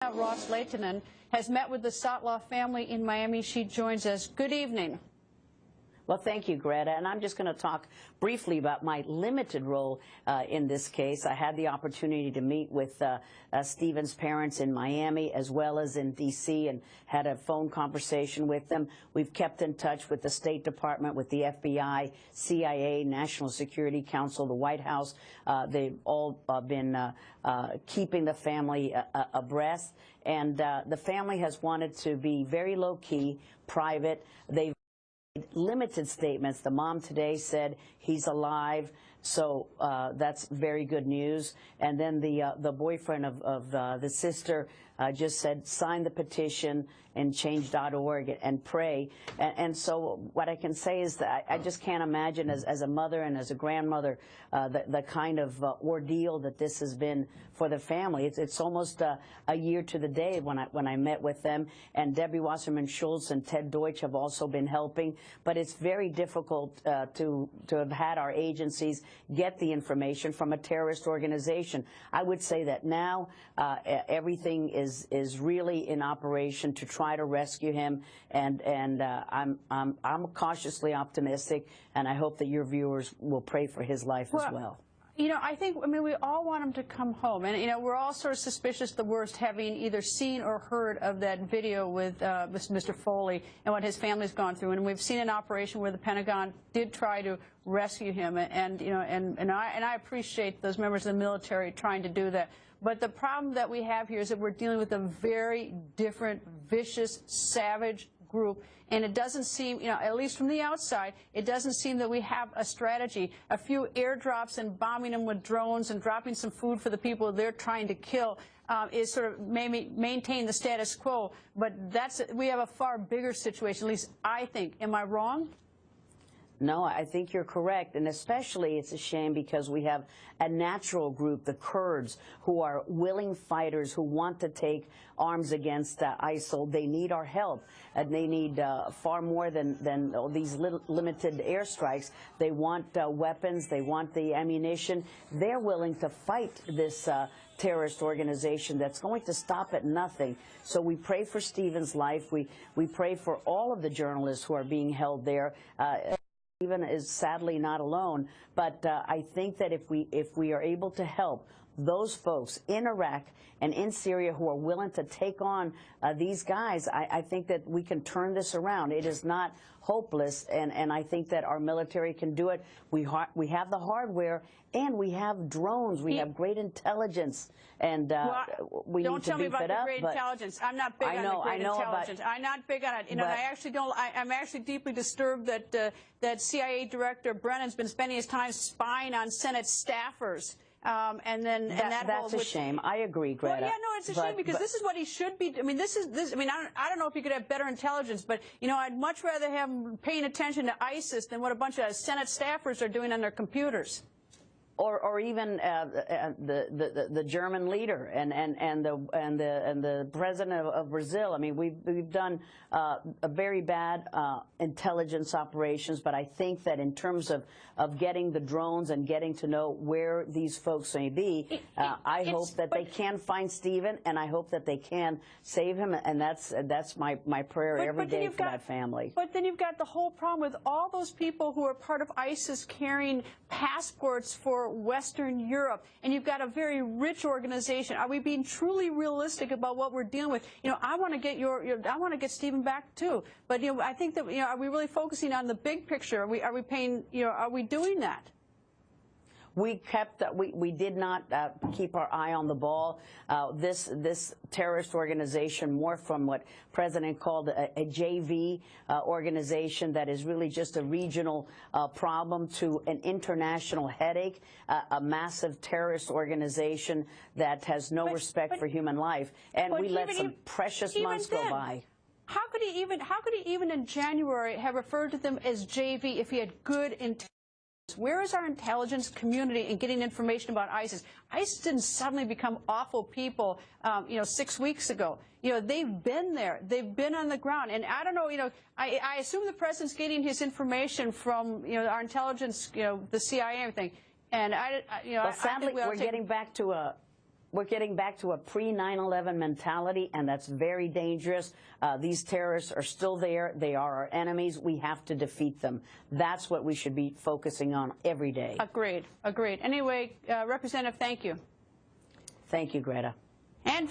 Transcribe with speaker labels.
Speaker 1: Ros-Lehtinen has met with the Sotloff family in Miami. She joins us. Good evening.
Speaker 2: Well, thank you, Greta. And I'm just going to talk briefly about my limited role in this case. I had the opportunity to meet with Stephen's parents in Miami as well as in D.C. and had a phone conversation with them. We've kept in touch with the State Department, with the FBI, CIA, National Security Council, the White House. They've all been keeping the family abreast. And the family has wanted to be very low-key, private. They've limited statements. The mom today said he's alive, so that's very good news. And then the boyfriend of the sister just said sign the petition and change.org and pray. And so what I can say is that I just can't imagine as a mother and as a grandmother the kind of ordeal that this has been for the family. It's almost a year to the day when I met with them, and Debbie Wasserman Schultz and Ted Deutsch have also been helping. But it's very difficult to have had our agencies get the information from a terrorist organization. I would say that now everything is really in operation to try to rescue him, and I'm cautiously optimistic, and I hope that your viewers will pray for his life as well.
Speaker 1: You know, I mean, we all want him to come home. And, you know, we're all sort of suspicious, the worst, having either seen or heard of that video with Mr. Foley and what his family's gone through. And we've seen an operation where the Pentagon did try to rescue him. And you know, and I appreciate those members of the military trying to do that. But the problem that we have here is that we're dealing with a very different, vicious, savage group, and it doesn't seem, you know, at least from the outside, it doesn't seem that we have a strategy. A few airdrops and bombing them with drones and dropping some food for the people they're trying to kill is sort of maybe maintain the status quo, but we have a far bigger situation, at least I think. Am I wrong?
Speaker 2: No, I think you're correct, and especially it's a shame because we have a natural group, the Kurds, who are willing fighters who want to take arms against ISIL. They need our help, and they need far more than these limited airstrikes. They want weapons, they want the ammunition. They're willing to fight this terrorist organization that's going to stop at nothing. So we pray for Stephen's life. We pray for all of the journalists who are being held there. Stephen is sadly not alone, but I think that if we are able to help those folks in Iraq and in Syria who are willing to take on these guys, I think that we can turn this around. It is not hopeless, and I think that our military can do it. We have the hardware, and we have drones. We have great intelligence, and we need to beef it up.
Speaker 1: Don't tell me about the great intelligence. I'm not big on the great intelligence. I'm not big on it. You know, I actually don't. I'm actually deeply disturbed that that CIA Director Brennan's been spending his time spying on Senate staffers.
Speaker 2: That's a shame. I agree, Greta.
Speaker 1: Well, yeah, no, it's a shame because this is what he should be. I mean, this. I mean, I don't know if he could have better intelligence, but you know, I'd much rather have him paying attention to ISIS than what a bunch of Senate staffers are doing on their computers.
Speaker 2: Or even the German leader and the president of Brazil. I mean, we've done a very bad intelligence operations, but I think that in terms of getting the drones and getting to know where these folks may be, I hope that they can find Stephen, and I hope that they can save him, and that's my prayer every day for that family.
Speaker 1: But then you've got the whole problem with all those people who are part of ISIS carrying passports for Western Europe, and you've got a very rich organization. Are we being truly realistic about what we're dealing with? You know, I want to get I want to get Stephen back too. But you know, I think that, you know, are we really focusing on the big picture? Are we paying? You know, are we doing that?
Speaker 2: We did not keep our eye on the ball. This terrorist organization morphed from what President called a JV organization that is really just a regional problem to an international headache, a massive terrorist organization that has no respect for human life. And we let some precious months go by.
Speaker 1: How could he even in January have referred to them as JV if he had good intelligence? Where is our intelligence community in getting information about ISIS? ISIS didn't suddenly become awful people, you know, 6 weeks ago. You know, they've been there. They've been on the ground. And I don't know, you know, I assume the president's getting his information from, you know, our intelligence, you know, the CIA and everything. And, you know,
Speaker 2: well, sadly, we're getting back to We're getting back to a pre-9/11 mentality, and that's very dangerous. These terrorists are still there. They are our enemies. We have to defeat them. That's what we should be focusing on every day.
Speaker 1: Agreed. Agreed. Anyway, Representative, thank you.
Speaker 2: Thank you, Greta.
Speaker 1: And